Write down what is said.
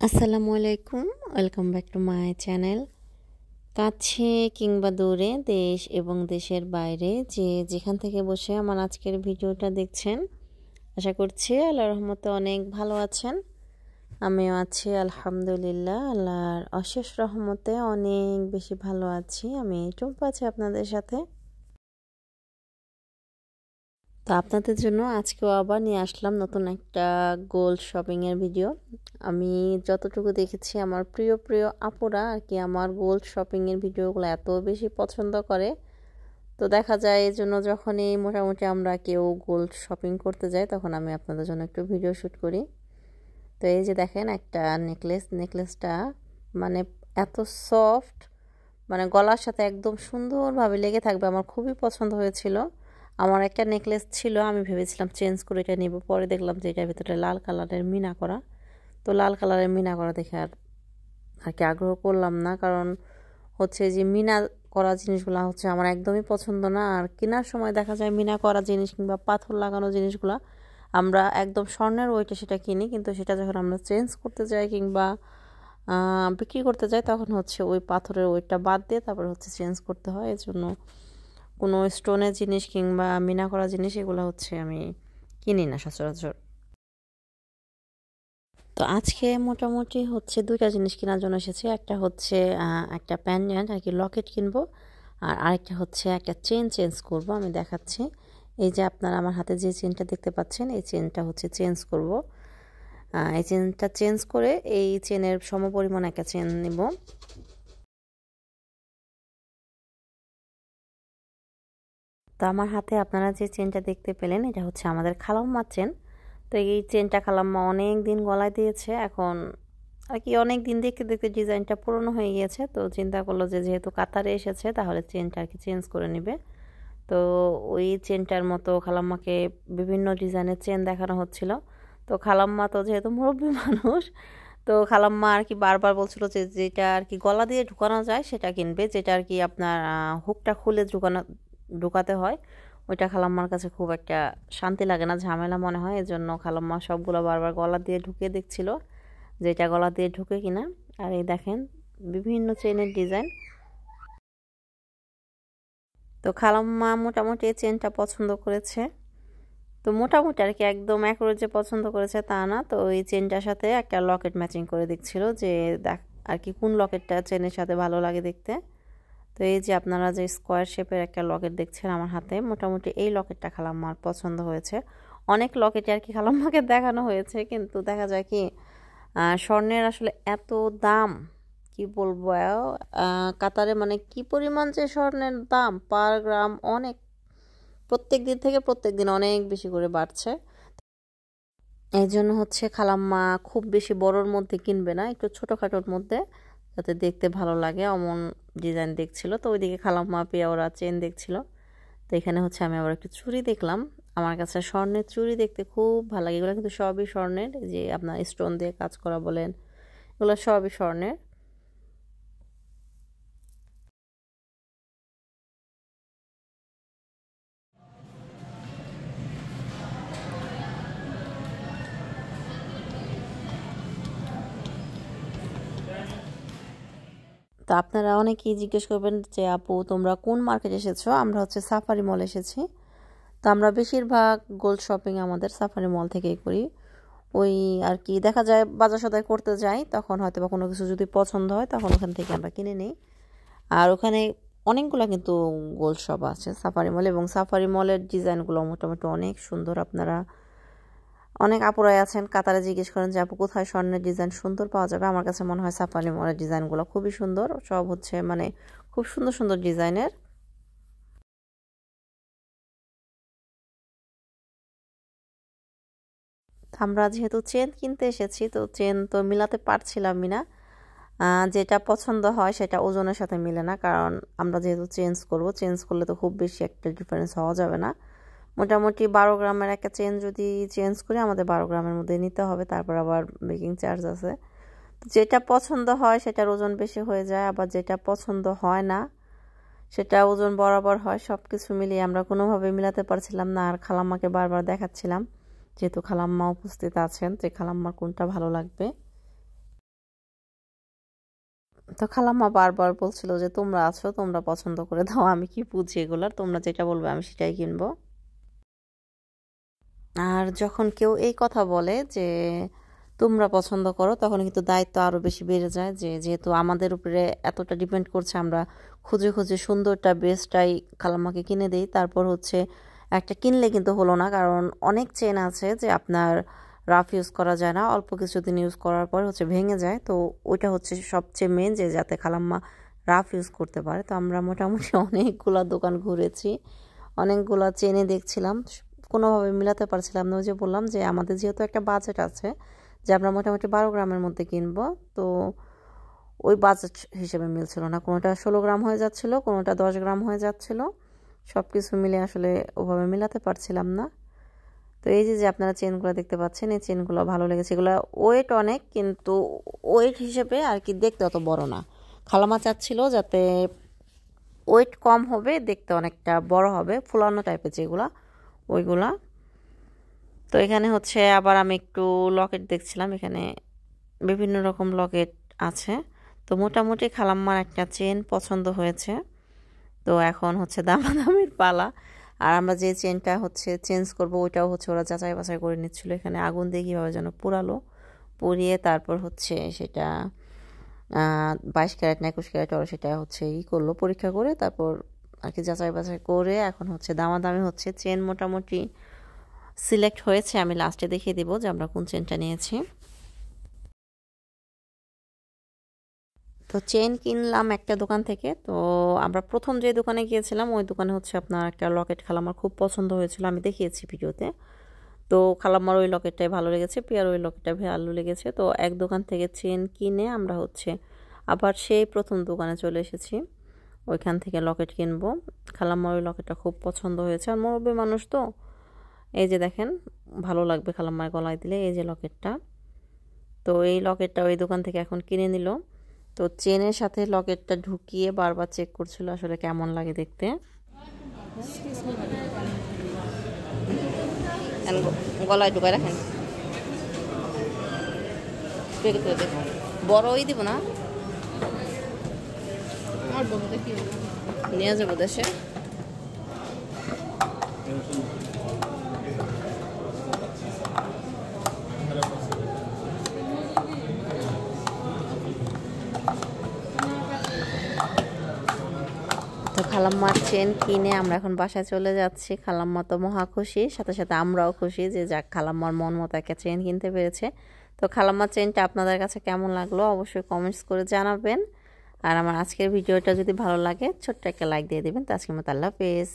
আসসালামু আলাইকুম, welcome back to my channel. কাছে কিংবা দূরে, দেশ এবং দেশের বাইরে যে যেখান থেকে বসে আমার আজকের ভিডিওটা দেখছেন, আশা করছি আল্লাহর রহমতে অনেক ভালো আছেন। আমিও আছি আলহামদুলিল্লাহ, আল্লাহর অশেষ রহমতে অনেক বেশি ভালো আছি। আমি টুম্পা আছি আপনাদের সাথে। তো আপনাদের জন্য আজকেও আবার নিয়ে আসলাম নতুন একটা গোল্ড শপিংয়ের ভিডিও। আমি যতটুকু দেখেছি আমার প্রিয় প্রিয় আপুরা আর কি আমার গোল্ড শপিংয়ের ভিডিওগুলো এত বেশি পছন্দ করে। তো দেখা যায় এই জন্য যখনই মোটামুটি আমরা কেউ গোল্ড শপিং করতে যাই তখন আমি আপনাদের জন্য একটু ভিডিও শ্যুট করি। তো এই যে দেখেন একটা নেকলেসটা মানে এত সফট, মানে গলার সাথে একদম সুন্দরভাবে লেগে থাকবে, আমার খুবই পছন্দ হয়েছিল। আমার একটা নেকলেস ছিল, আমি ভেবেছিলাম চেঞ্জ করে এটা নিব, পরে দেখলাম যে এটার ভিতরে লাল কালারের মিনা করা। তো লাল কালারের মিনা করা দেখে আর কি আগ্রহ করলাম না, কারণ হচ্ছে যে মিনা করা জিনিসগুলো হচ্ছে আমার একদমই পছন্দ না। আর কেনার সময় দেখা যায় মিনা করা জিনিস কিংবা পাথর লাগানো জিনিসগুলো আমরা একদম স্বর্ণের ওইটা সেটা কিনি, কিন্তু সেটা যখন আমরা চেঞ্জ করতে যাই কিংবা বিক্রি করতে যাই তখন হচ্ছে ওই পাথরের ওইটা বাদ দিয়ে তারপর হচ্ছে চেঞ্জ করতে হয়। এজন্য কোনো স্টোনের জিনিস কিংবা মিনা করা জিনিস এগুলো হচ্ছে আমি কিনি না সচরাচর। তো আজকে মোটামুটি হচ্ছে দুইটা জিনিস কেনার জন্য এসেছি। একটা হচ্ছে একটা প্যান্ডেন্ট আর কি লকেট কিনবো, আর আরেকটা হচ্ছে একটা চেঞ্জ করব। আমি দেখাচ্ছি, এই যে আপনারা আমার হাতে যে চেনটা দেখতে পাচ্ছেন এই চেনটা হচ্ছে চেঞ্জ করব। এই চেনটা চেঞ্জ করে এই চেনের সমপরিমাণ একটা চেন নিব। তো আমার হাতে আপনারা যে চেনটা দেখতে পেলেন এটা হচ্ছে আমাদের খালাম্মার চেন। তো এই চেনটা খালাম্মা অনেক দিন গলায় দিয়েছে, এখন আর কি অনেক দিন দেখতে দেখতে ডিজাইনটা পুরনো হয়ে গিয়েছে। তো চিন্তা করলো যে যেহেতু কাতারে এসেছে তাহলে চেনটা আর কি চেঞ্জ করে নেবে। তো ওই চেনটার মতো খালাম্মাকে বিভিন্ন ডিজাইনের চেন দেখানো হচ্ছিল। তো খালাম্মা তো যেহেতু মুরব্বী মানুষ, তো খালাম্মা আর কি বারবার বলছিল যে যেটা আর কি গলা দিয়ে ঢুকানো যায় সেটা কিনবে, যেটা আর কি আপনার হুকটা খুলে ঢুকাতে হয় ওইটা খালাম্মার কাছে খুব একটা শান্তি লাগে না, ঝামেলা মনে হয়। এজন্য খালাম্মা সবগুলো বারবার গলা দিয়ে ঢুকিয়ে দেখছিল যে এটা গলা দিয়ে ঢুকে কিনা। আর এই দেখেন বিভিন্ন চেনের ডিজাইন। তো খালাম্মা মোটামুটি এই চেনটা পছন্দ করেছে। তো মোটামুটি আর কি একদম অ্যাকুরেট যে পছন্দ করেছে তা না, তো এই চেনটার সাথে একটা লকেট ম্যাচিং করে দেখছিল যে দেখ আর কি কোন লকেটটা চেনের সাথে ভালো লাগে দেখতে। তো এই যে আপনারা যে স্কোয়ার শেপের একটা লকেট দেখছেন আমার হাতে, মোটামুটি এই লকেটটা খালাম্মার পছন্দ হয়েছে। অনেক লকেটে আর কি খালাম্মাকে দেখানো হয়েছে, কিন্তু দেখা যায় কি স্বর্ণের আসলে এত দাম, কি বলবো, কাতারে মানে কি পরিমাণ যে স্বর্ণের দাম পার গ্রাম অনেক, প্রত্যেক দিন থেকে প্রত্যেক দিন অনেক বেশি করে বাড়ছে। এই জন্য হচ্ছে খালাম্মা খুব বেশি বড়োর মধ্যে কিনবে না, একটু ছোটোখাটোর মধ্যে যাতে দেখতে ভালো লাগে অমন ডিজাইন দেখছিল। তো ওইদিকে খালাম্মা পেয়ে ওরা চেন দেখছিল। তো এখানে হচ্ছে আমি আবার একটু চুড়ি দেখলাম। আমার কাছে স্বর্ণের চুড়ি দেখতে খুব ভালো লাগে, এগুলো কিন্তু সবই স্বর্ণের, যে আপনার স্টোন দিয়ে কাজ করা বলেন এগুলো সবই স্বর্ণের। তো আপনারা অনেকেই জিজ্ঞেস করবেন যে আপু তোমরা কোন মার্কেট এসেছো, আমরা হচ্ছে সাফারি মল এসেছি। তো আমরা বেশিরভাগ গোল্ড শপিং আমাদের সাফারি মল থেকেই করি। ওই আর কি দেখা যায় বাজার সদাই করতে যাই তখন হয়তো বা কোনো কিছু যদি পছন্দ হয় তখন ওখান থেকে আমরা কিনে নিই। আর ওখানে অনেকগুলো কিন্তু গোল্ড শপ আছে সাফারি মলে, এবং সাফারি মলের ডিজাইনগুলো মোটামুটি অনেক সুন্দর। আপনারা অনেক আপুরাই আছেন কাতারে জিজ্ঞেস করেন যে আপু কোথায় স্বর্ণের ডিজাইন সুন্দর পাওয়া যাবে। আমার কাছে মনে হয় সাফারি মলের ডিজাইনগুলো খুবই সুন্দর, সব হচ্ছে মানে খুব সুন্দর সুন্দর ডিজাইনের। আমরা যেহেতু চেন কিনতে এসেছি তো চেন তো মিলাতে পারছিলাম না, যেটা পছন্দ হয় সেটা ওজনের সাথে মিলে না, কারণ আমরা যেহেতু চেঞ্জ করলে তো খুব বেশি একটা ডিফারেন্স হওয়া যাবে না। মোটামুটি 12 গ্রামের একটা চেন যদি চেঞ্জ করি আমাদের 12 গ্রামের মধ্যে নিতে হবে, তারপর আবার মেকিং চার্জ আছে। তো যেটা পছন্দ হয় সেটার ওজন বেশি হয়ে যায়, আবার যেটা পছন্দ হয় না সেটা ওজন বরাবর হয়। সব কিছু মিলিয়ে আমরা কোনোভাবে মিলাতে পারছিলাম না, আর খালাম্মাকে বারবার দেখাচ্ছিলাম যেহেতু খালাম্মা উপস্থিত আছেন যে খালাম্মার কোনটা ভালো লাগবে। তো খালাম্মা বারবার বলছিল যে তোমরা আছো, তোমরা পছন্দ করে দাও, আমি কি বুঝি এগুলার, তোমরা যেটা বলবে আমি সেটাই কিনবো। আর যখন কেউ এই কথা বলে যে তোমরা পছন্দ করো, তখন কিন্তু দায়িত্ব আরও বেশি বেড়ে যায়, যে যেহেতু আমাদের উপরে এতটা ডিপেন্ড করছে, আমরা খুঁজে খুঁজে সুন্দরটা বেস্টটাই খালাম্মাকে কিনে দিই। তারপর হচ্ছে একটা কিনলে কিন্তু হলো না, কারণ অনেক চেন আছে যে আপনার রাফ ইউজ করা যায় না, অল্প কিছুদিন ইউজ করার পর হচ্ছে ভেঙে যায়। তো ওইটা হচ্ছে সবচেয়ে মেন, যে যাতে খালাম্মা রাফ ইউজ করতে পারে। তো আমরা মোটামুটি অনেকগুলা দোকান ঘুরেছি, অনেকগুলা চেনে দেখছিলাম, কোনোভাবে মিলাতে পারছিলাম না। ওই যে বললাম যে আমাদের যেহেতু একটা বাজেট আছে যে আমরা মোটামুটি 12 গ্রামের মধ্যে কিনবো, তো ওই বাজেট হিসেবে মিলছিল না, কোনোটা 16 গ্রাম হয়ে যাচ্ছিল, কোনোটা 10 গ্রাম হয়ে যাচ্ছিল, সব কিছু মিলে আসলে ওভাবে মিলাতে পারছিলাম না। তো এই যে আপনারা চেনগুলো দেখতে পাচ্ছেন, এই চেনগুলো ভালো লেগেছে। এগুলো ওয়েট অনেক, কিন্তু ওয়েট হিসেবে আর কি দেখতে অত বড় না। খালামা চাচ্ছিল যাতে ওয়েট কম হবে, দেখতে অনেকটা বড় হবে, ফুলানো টাইপের যেগুলা, ওইগুলা। তো এখানে হচ্ছে আবার আমি একটু লকেট দেখছিলাম, এখানে বিভিন্ন রকম লকেট আছে। তো মোটামুটি খালাম্মার একটা চেন পছন্দ হয়েছে। তো এখন হচ্ছে দামাদামির পালা। আর আমরা যে চেনটা হচ্ছে চেঞ্জ করব, ওইটাও হচ্ছে ওরা যাচাই বাছাই করে নিচ্ছিল। এখানে আগুন দিয়ে কীভাবে যেন পুরালো, পুড়িয়ে তারপর হচ্ছে সেটা 22 ক্যারেট না 21 ক্যারেট, ওরা সেটা হচ্ছে করলো, পরীক্ষা করে তারপর আর কি যাচাই বাছাই করে এখন হচ্ছে দামাদামি হচ্ছে। চেন মোটামুটি সিলেক্ট হয়েছে, আমি লাস্টে দেখিয়ে দেবো যে আমরা কোন চেনটা নিয়েছি। তো চেন কিনলাম একটা দোকান থেকে। তো আমরা প্রথম যে দোকানে গিয়েছিলাম, ওই দোকানে হচ্ছে আপনার একটা লকেট খালাম্মার খুব পছন্দ হয়েছিল, আমি দেখিয়েছি ভিডিওতে। তো খালাম্মার ওই লকেটটাই ভালো লেগেছে, পিয়ার ওই লকেটটা ভালো লেগেছে। তো এক দোকান থেকে চেন কিনে আমরা হচ্ছে আবার সেই প্রথম দোকানে চলে এসেছি, ওইখান থেকে লকেট কিনবো। খালাম্মার ওই লকেটটা খুব পছন্দ হয়েছে, আর মুরব্বী মানুষ তো, এই যে দেখেন, ভালো লাগবে খালাম্মার গলায় দিলে, এই যে লকেটটা। তো এই লকেটটা ওই দোকান থেকে এখন কিনে নিল। তো চেনের সাথে লকেটটা ঢুকিয়ে বারবার চেক করছিল আসলে কেমন লাগে দেখতে। গলায় ঢুকায় রাখেন, বড় ওই দিব না, নিয়ে যাবো দেশে। তো খালাম্মার চেন কিনে আমরা এখন বাসায় চলে যাচ্ছি। খালাম্মা তো মহা খুশি, সাথে সাথে আমরাও খুশি যে যাক খালাম্মার মন মতো একটা চেন কিনতে পেরেছে। তো খালাম্মার চেনটা আপনাদের কাছে কেমন লাগলো অবশ্যই কমেন্টস করে জানাবেন। আর আমার আজকের ভিডিওটা যদি ভালো লাগে ছোট্ট একটা লাইক দিয়ে দেবেন। তো আজকের মতো আল্লাহ হাফেজ।